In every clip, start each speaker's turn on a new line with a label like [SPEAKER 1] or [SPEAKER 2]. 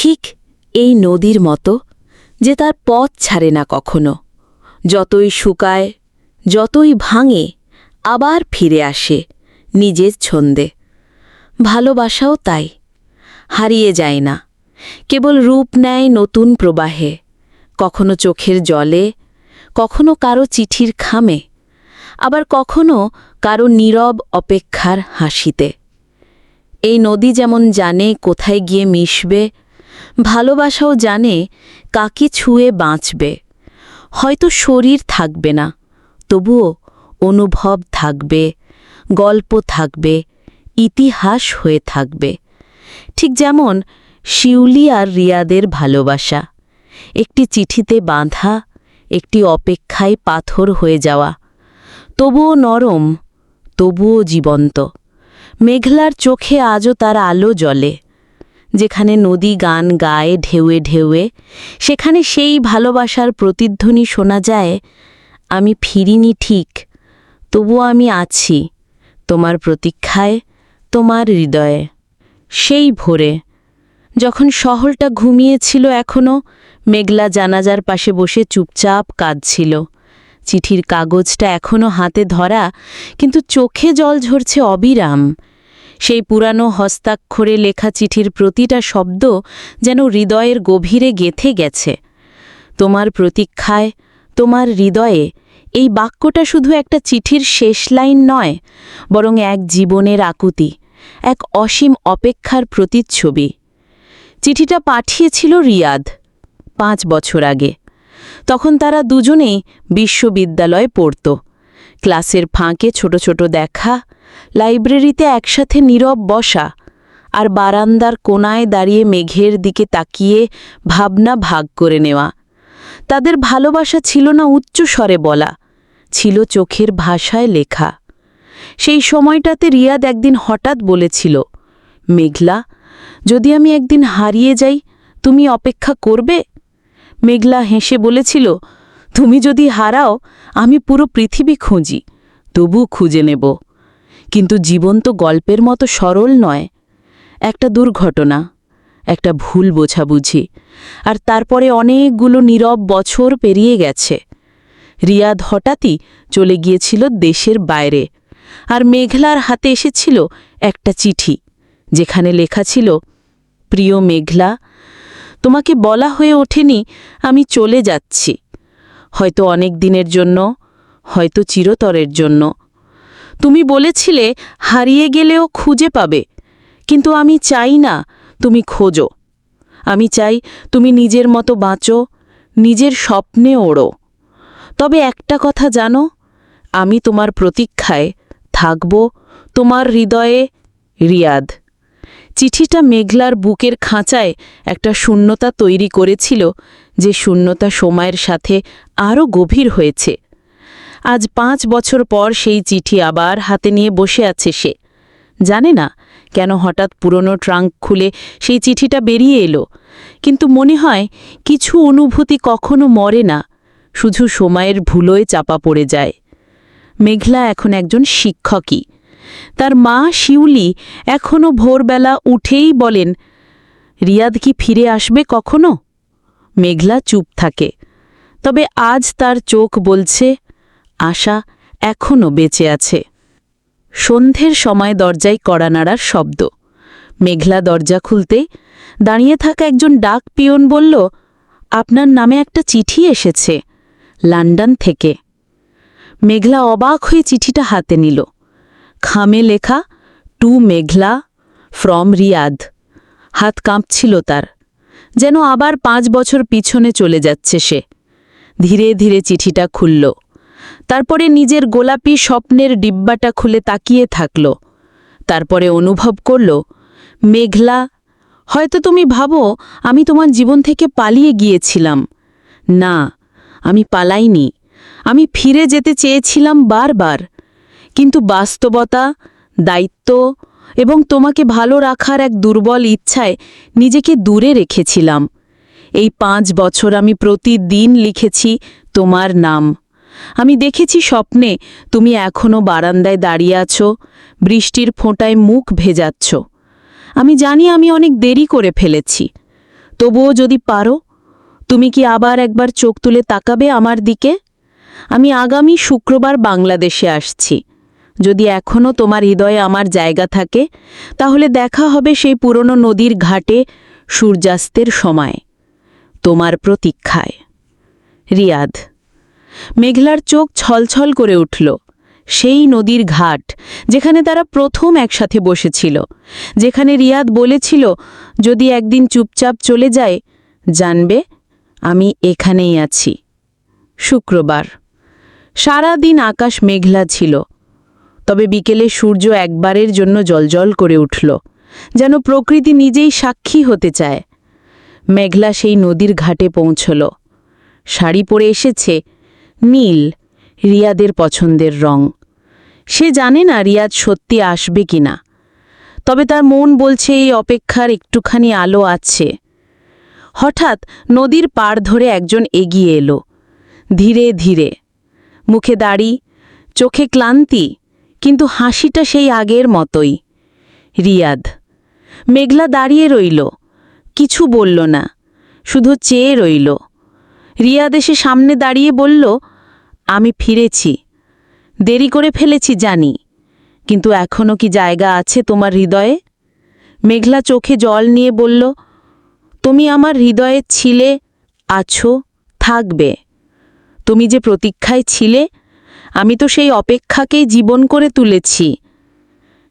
[SPEAKER 1] ঠিক এই নদীর মতো যে তার পথ ছাড়ে না কখনো, যতই শুকায়, যতই ভাঙে, আবার ফিরে আসে নিজের ছন্দে। ভালোবাসাও তাই, হারিয়ে যায় না, কেবল রূপ নেয় নতুন প্রবাহে, কখনো চোখের জলে, কখনো কারো চিঠির খামে, আবার কখনো কারো নীরব অপেক্ষার হাসিতে। এই নদী যেমন জানে কোথায় গিয়ে মিশবে, ভালোবাসাও জানে কাকে ছুঁয়ে বাঁচবে। হয়তো শরীর থাকবে না, তবুও অনুভব থাকবে, গল্প থাকবে, ইতিহাস হয়ে থাকবে। ঠিক যেমন শিউলি আর রিয়াদের ভালোবাসা, একটি চিঠিতে বাঁধা, একটি অপেক্ষায় পাথর হয়ে যাওয়া, তবুও নরম, তবুও জীবন্ত। মেঘলার চোখে আজও তার আলো জ্বলে। যেখানে নদী গান গায় ঢেউয়ে ঢেউয়ে, সেখানে সেই ভালোবাসার প্রতিধ্বনি শোনা যায়, আমি ফিরিনি ঠিক, তবুও আমি আছি তোমার প্রতীক্ষায়, তোমার হৃদয়ে। সেই ভোরে, যখন শহরটা ঘুমিয়েছিল এখনো, মেঘলা জানাজার পাশে বসে চুপচাপ কাঁদছিল। চিঠির কাগজটা এখনো হাতে ধরা, কিন্তু চোখে জল ঝরছে অবিরাম। সেই পুরানো হস্তাক্ষরে লেখা চিঠির প্রতিটা শব্দ যেন হৃদয়ের গভীরে গেঁথে গেছে। তোমার প্রতীক্ষায়, তোমার হৃদয়ে, এই বাক্যটা শুধু একটা চিঠির শেষ লাইন নয়, বরং এক জীবনের আকুতি, এক অসীম অপেক্ষার প্রতিচ্ছবি। চিঠিটা পাঠিয়েছিল রিয়াদ 5 বছর আগে। তখন তারা দুজনেই বিশ্ববিদ্যালয়ে পড়ত। ক্লাসের ফাঁকে ছোট ছোট দেখা, লাইব্রেরিতে একসাথে নীরব বসা, আর বারান্দার কোণায় দাঁড়িয়ে মেঘের দিকে তাকিয়ে ভাবনা ভাগ করে নেওয়া। তাদের ভালোবাসা ছিল না উচ্চ স্বরে বলা, ছিল চোখের ভাষায় লেখা। সেই সময়টাতে রিয়াদ একদিন হঠাৎ বলেছিল, মেঘলা, যদি আমি একদিন হারিয়ে যাই, তুমি অপেক্ষা করবে? মেঘলা হেসে বলেছিল, তুমি যদি হারাও, আমি পুরো পৃথিবী খুঁজি, তবু খুঁজে নেব। কিন্তু জীবন তো গল্পের মতো সরল নয়। একটা দুর্ঘটনা, একটা ভুল বোঝাবুঝি, আর তারপরে অনেকগুলো নীরব বছর পেরিয়ে গেছে। রিয়াদ হঠাৎই চলে গিয়েছিল দেশের বাইরে, আর মেঘলার হাতে এসেছিল একটা চিঠি, যেখানে লেখা ছিল, প্রিয় মেঘলা, তোমাকে বলা হয়ে ওঠেনি আমি চলে যাচ্ছি, হয়তো অনেক দিনের জন্য, হয়তো চিরতরের জন্য। তুমি বলেছিলে হারিয়ে গেলেও খুঁজে পাবে, কিন্তু আমি চাই না তুমি খোঁজো। আমি চাই তুমি নিজের মতো বাঁচো, নিজের স্বপ্নে ওড়ো। তবে একটা কথা জানো, আমি তোমার প্রতীক্ষায় থাকব, তোমার হৃদয়ে, রিয়াদ। চিঠিটা মেঘলার বুকের খাঁচায় একটা শূন্যতা তৈরি করেছিল, যে শূন্যতা সময়ের সাথে আরও গভীর হয়েছে। আজ 5 বছর পর সেই চিঠি আবার হাতে নিয়ে বসে আছে সে। জানে না কেন হঠাৎ পুরনো ট্রাঙ্ক খুলে সেই চিঠিটা বেরিয়ে এলো, কিন্তু মনে হয় কিছু অনুভূতি কখনো মরে না, শুধু সময়ের ভুলোয় চাপা পড়ে যায়। মেঘলা এখন একজন শিক্ষকই। তার মা শিউলি এখনও ভোরবেলা উঠেই বলেন, রিয়াদ কি ফিরে আসবে কখনো? মেঘলা চুপ থাকে, তবে আজ তার চোখ বলছে, আশা এখনও বেঁচে আছে। সন্ধ্যের সময় দরজায় কড়া নাড়ার শব্দ। মেঘলা দরজা খুলতে দাঁড়িয়ে থাকা একজন ডাক পিয়ন বলল, আপনার নামে একটা চিঠি এসেছে, লন্ডন থেকে। মেঘলা অবাক হয়ে চিঠিটা হাতে নিল। খামে লেখা, টু মেঘলা, ফ্রম রিয়াদ। হাত কাঁপছিল তার, যেন আবার 5 বছর পিছনে চলে যাচ্ছে সে। ধীরে ধীরে চিঠিটা খুলল, তারপরে নিজের গোলাপি স্বপ্নের ডিব্বাটা খুলে তাকিয়ে থাকল। তারপরে অনুভব করল, মেঘলা, হয়তো তুমি ভাবো আমি তোমার জীবন থেকে পালিয়ে গিয়েছিলাম। না, আমি পালাইনি, আমি ফিরে যেতে চেয়েছিলাম বারবার, কিন্তু বাস্তবতা, দায়িত্ব এবং তোমাকে ভালো রাখার এক দুর্বল ইচ্ছায় নিজেকে দূরে রেখেছিলাম। এই 5 বছর আমি প্রতিদিন লিখেছি তোমার নাম। আমি দেখেছি স্বপ্নে তুমি এখনো বারান্দায় দাঁড়িয়ে আছো, বৃষ্টির ফোঁটায় মুখ ভেজাচ্ছ। আমি জানি আমি অনেক দেরি করে ফেলেছি, তবুও যদি পারো, তুমি কি আবার একবার চোখ তুলে তাকাবে আমার দিকে? আমি আগামী শুক্রবার বাংলাদেশে আসছি। যদি এখনও তোমার হৃদয়ে আমার জায়গা থাকে, তাহলে দেখা হবে সেই পুরনো নদীর ঘাটে সূর্যাস্তের সময়, তোমার প্রতীক্ষায়। রিয়াদ। মেঘলার চোখ ছলছল করে উঠল। সেই নদীর ঘাট, যেখানে তারা প্রথম একসাথে বসেছিল, যেখানে রিয়াদ বলেছিল, যদি একদিন চুপচাপ চলে যায়, জানবে আমি এখানেই আছি। শুক্রবার। সারা দিন আকাশ মেঘলা ছিল, তবে বিকেলে সূর্য একবারের জন্য জ্বলজ্বল করে উঠল, যেন প্রকৃতি নিজেই সাক্ষী হতে চায়। মেঘলা সেই নদীর ঘাটে পৌঁছল। শাড়ি পরে এসেছে, নীল, রিয়াদের পছন্দের রং। সে জানে না রিয়াদ সত্যি আসবে কিনা, তবে তার মন বলছে এই অপেক্ষার একটুখানি আলো আছে। হঠাৎ নদীর পাড় ধরে একজন এগিয়ে এলো, ধীরে ধীরে, মুখে দাড়ি, চোখে ক্লান্তি, কিন্তু হাসিটা সেই আগের মতোই। রিয়াদ। মেঘলা দাঁড়িয়ে রইল, কিছু বলল না, শুধু চেয়ে রইল। রিয়াদ এসে সামনে দাঁড়িয়ে বলল, আমি ফিরেছি। দেরি করে ফেলেছি জানি, কিন্তু এখনও কি জায়গা আছে তোমার হৃদয়ে? মেঘলা চোখে জল নিয়ে বলল, তুমি আমার হৃদয়ে ছিলে, আছো, থাকবে। তুমি যে প্রতীক্ষায় ছিলে, আমি তো সেই অপেক্ষাকেই জীবন করে তুলেছি।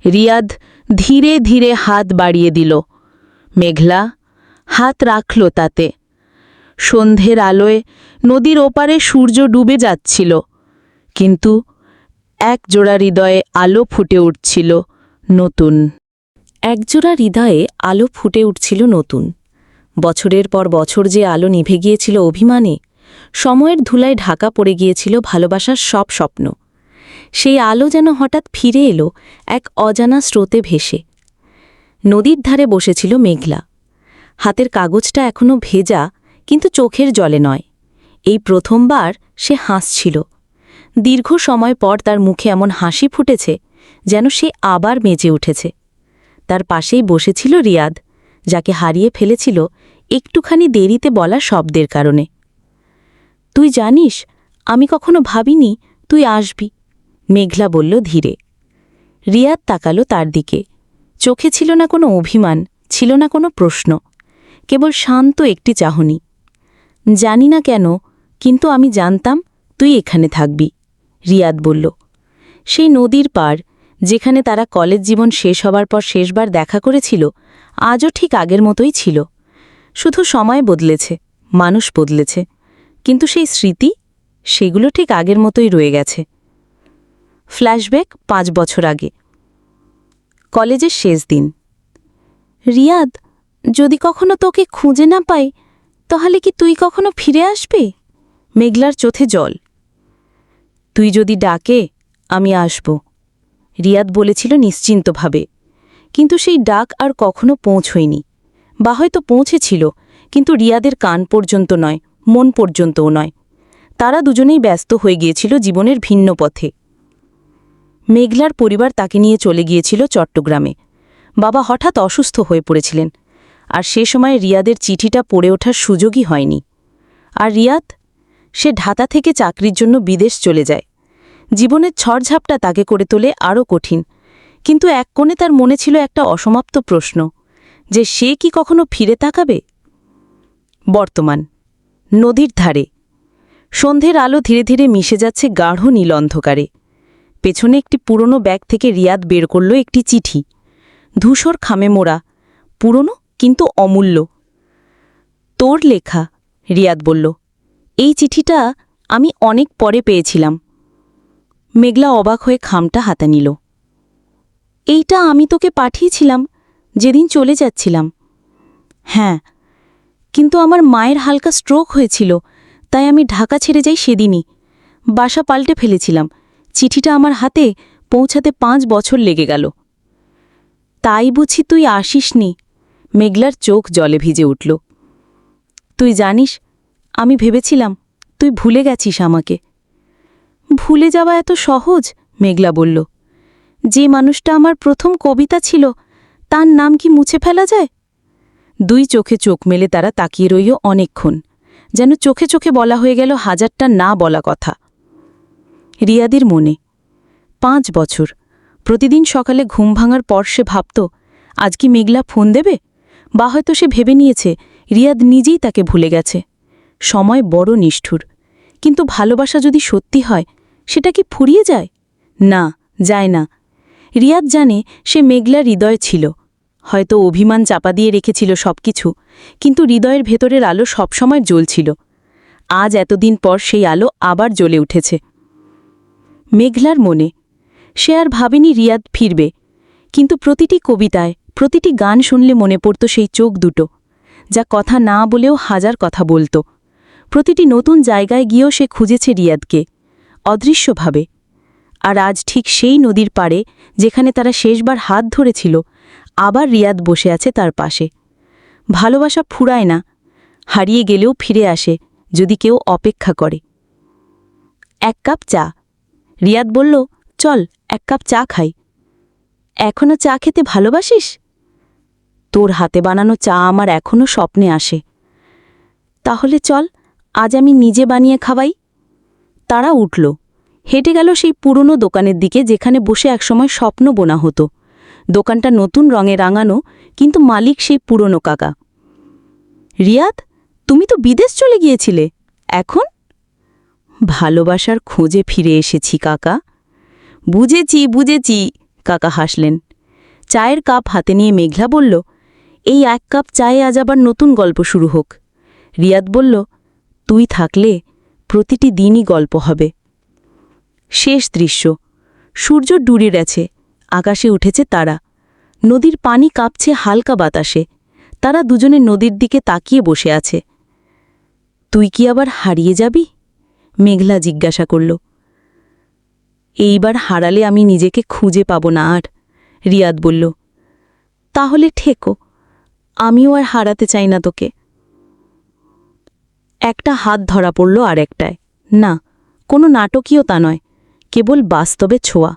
[SPEAKER 1] রিয়াদ ধীরে ধীরে হাত বাড়িয়ে দিল। মেঘলা হাত রাখল তাতে। সন্ধ্যের আলোয় নদীর ওপারে সূর্য ডুবে যাচ্ছিল, কিন্তু একজোড়া হৃদয়ে আলো ফুটে উঠছিল নতুন। একজোড়া হৃদয়ে আলো ফুটে উঠছিল নতুন। বছরের পর বছর যে আলো নিভে গিয়েছিল অভিমানে, সময়ের ধুলায় ঢাকা পড়ে গিয়েছিল ভালোবাসার সব স্বপ্ন, সেই আলো যেন হঠাৎ ফিরে এলো এক অজানা স্রোতে ভেসে। নদীর ধারে বসেছিল মেঘলা। হাতের কাগজটা এখনো ভেজা, কিন্তু চোখের জলে নয়। এই প্রথমবার সে হাসছিল। দীর্ঘ সময় পর তার মুখে এমন হাসি ফুটেছে যেন সে আবার মেজে উঠেছে। তার পাশেই বসেছিল রিয়াদ, যাকে হারিয়ে ফেলেছিল একটুখানি দেরিতে বলা শব্দের কারণে। তুই জানিস, আমি কখনো ভাবিনি তুই আসবি, মেঘলা বলল ধীরে। রিয়াদ তাকালো তার দিকে। চোখে ছিল না কোনো অভিমান, ছিল না কোনো প্রশ্ন, কেবল শান্ত একটি চাহনি। জানি না কেন, কিন্তু আমি জানতাম তুই এখানে থাকবি, রিয়াদ বলল। সেই নদীর পাড়, যেখানে তারা কলেজ জীবন শেষ হবার পর শেষবার দেখা করেছিল, আজও ঠিক আগের মতোই ছিল। শুধু সময় বদলেছে, মানুষ বদলেছে, কিন্তু সেই স্মৃতি, সেগুলো ঠিক আগের মতোই রয়ে গেছে। ফ্ল্যাশব্যাক 5 বছর আগে। কলেজের শেষ দিন। রিয়াদ, যদি কখনো তোকে খুঁজে না পাই, তাহলে কি তুই কখনো ফিরে আসবি? মেঘলার চোখে জল। তুই যদি ডাকে, আমি আসব, রিয়াদ বলেছিল নিশ্চিন্তভাবে। কিন্তু সেই ডাক আর কখনো পৌঁছয়নি, বা হয়তো পৌঁছেছিল, কিন্তু রিয়াদের কান পর্যন্ত নয়, মন পর্যন্তও নয়। তারা দুজনেই ব্যস্ত হয়ে গিয়েছিল জীবনের ভিন্ন পথে। মেঘলার পরিবার তাকে নিয়ে চলে গিয়েছিল চট্টগ্রামে। বাবা হঠাৎ অসুস্থ হয়ে পড়েছিলেন, আর সে সময় রিয়াদের চিঠিটা পড়ে ওঠার সুযোগই হয়নি। আর রিয়াদ, সে ঢাকা থেকে চাকরির জন্য বিদেশ চলে যায়। জীবনের ঝড়ঝাপটা তাকে করে তোলে আরও কঠিন, কিন্তু এক কোণে তার মনে ছিল একটা অসমাপ্ত প্রশ্ন, যে সে কি কখনো ফিরে তাকাবে। বর্তমান। নদীর ধারে। সন্ধ্যের আলো ধীরে ধীরে মিশে যাচ্ছে গাঢ় নীল অন্ধকারে। পেছনে একটি পুরনো ব্যাগ থেকে রিয়াদ বের করল একটি চিঠি, ধূসর খামে মোড়া, পুরনো কিন্তু অমূল্য। তোর লেখা, রিয়াদ বলল। এই চিঠিটা আমি অনেক পরে পেয়েছিলাম। মেঘলা অবাক হয়ে খামটা হাতে নিল। এইটা আমি তোকে পাঠিয়েছিলাম যেদিন চলে যাচ্ছিলাম। হ্যাঁ, কিন্তু আমার মায়ের হালকা স্ট্রোক হয়েছিল, তাই আমি ঢাকা ছেড়ে যাই সেদিনই। বাসা পাল্টে ফেলেছিলাম। চিঠিটা আমার হাতে পৌঁছাতে 5 বছর লেগে গেল। তাই বুঝি তুই আসিসনি? মেঘলার চোখ জলে ভিজে উঠল। তুই জানিস, আমি ভেবেছিলাম তুই ভুলে গেছিস আমাকে। ভুলে যাওয়া এত সহজ? মেঘলা বলল। যে মানুষটা আমার প্রথম কবিতা ছিল, তার নাম কি মুছে ফেলা যায়?
[SPEAKER 2] দুই চোখে চোখ মেলে তারা তাকিয়ে রইল অনেকক্ষণ, যেন চোখে চোখে বলা হয়ে গেল হাজারটা না বলা কথা। রিয়াদের মনে 5 বছর, প্রতিদিন সকালে ঘুম ভাঙার পর সে ভাবত আজ কি মেঘলা ফোন দেবে, বা হয়তো সে ভেবে নিয়েছে রিয়াদ নিজেই তাকে ভুলে গেছে। সময় বড় নিষ্ঠুর, কিন্তু ভালোবাসা যদি সত্যি হয় সেটা কি ফুরিয়ে যায়? না, যায় না। রিয়াদ জানে সে মেঘলার হৃদয় ছিল, হয়তো অভিমান চাপা দিয়ে রেখেছিল সবকিছু, কিন্তু হৃদয়ের ভেতরের আলো সবসময় জ্বলছিল। আজ এতদিন পর সেই আলো আবার জ্বলে উঠেছে মেঘলার মনে। সে আর ভাবেনি রিয়াদ ফিরবে, কিন্তু প্রতিটি কবিতায়, প্রতিটি গান শুনলে মনে পড়ত সেই চোখ দুটো, যা কথা না বলেও হাজার কথা বলত। প্রতিটি নতুন জায়গায় গিয়েও সে খুঁজেছে রিয়াদকে, অদৃশ্যভাবে। আর আজ ঠিক সেই নদীর পাড়ে, যেখানে তারা শেষবার হাত ধরেছিল, আবার রিয়াদ বসে আছে তার পাশে। ভালোবাসা ফুরায় না, হারিয়ে গেলেও ফিরে আসে যদি কেউ অপেক্ষা করে। 1 কাপ চা। রিয়াদ বলল, চল 1 কাপ চা খাই। এখনো চা খেতে ভালোবাসিস? তোর হাতে বানানো চা আমার এখনো স্বপ্নে আসে। তাহলে চল, আজ আমি নিজে বানিয়ে খাওয়াই। তারা উঠল, হেঁটে গেল সেই পুরনো দোকানের দিকে যেখানে বসে একসময় স্বপ্ন বোনা হতো। দোকানটা নতুন রঙে রাঙানো, কিন্তু মালিক সেই পুরনো কাকা। রিয়াদ, তুমি তো বিদেশ চলে গিয়েছিলে, এখন? ভালোবাসার খোঁজে ফিরে এসেছি কাকা। বুঝেছি বুঝেছি, কাকা হাসলেন। চায়ের কাপ হাতে নিয়ে মেঘলা বলল, এই 1 কাপ চায়ে আজ আবার নতুন গল্প শুরু হোক। রিয়াদ বলল, তুই থাকলে প্রতিটি দিনই গল্প হবে। শেষ দৃশ্য। সূর্য ডুবে গেছে, আকাশে উঠেছে তারা। নদীর পানি কাঁপছে হালকা বাতাসে। তারা দুজনে নদীর দিকে তাকিয়ে বসে আছে। তুই কি আবার হারিয়ে যাবি? মেঘলা জিজ্ঞাসা করল। এইবার হারালে আমি নিজেকে খুঁজে পাব না আর, রিয়াদ বলল। তাহলে ঠেকো, আমিও আর হারাতে চাই না তোকে। একটা হাত ধরা পড়ল আর একটায়। না, কোনো নাটকীয়তা নয়, কেবল বাস্তবে ছোঁয়া।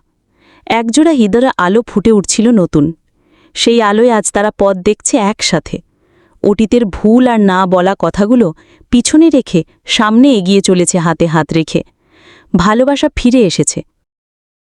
[SPEAKER 2] একজোড়া হৃদয়ের আলো ফুটে উঠছিল নতুন। সেই আলোয় আজ তারা পথ দেখছে একসাথে। অতীতের ভুল আর না বলা কথাগুলো পিছনে রেখে সামনে এগিয়ে চলেছে হাতে হাত রেখে। ভালোবাসা ফিরে এসেছে,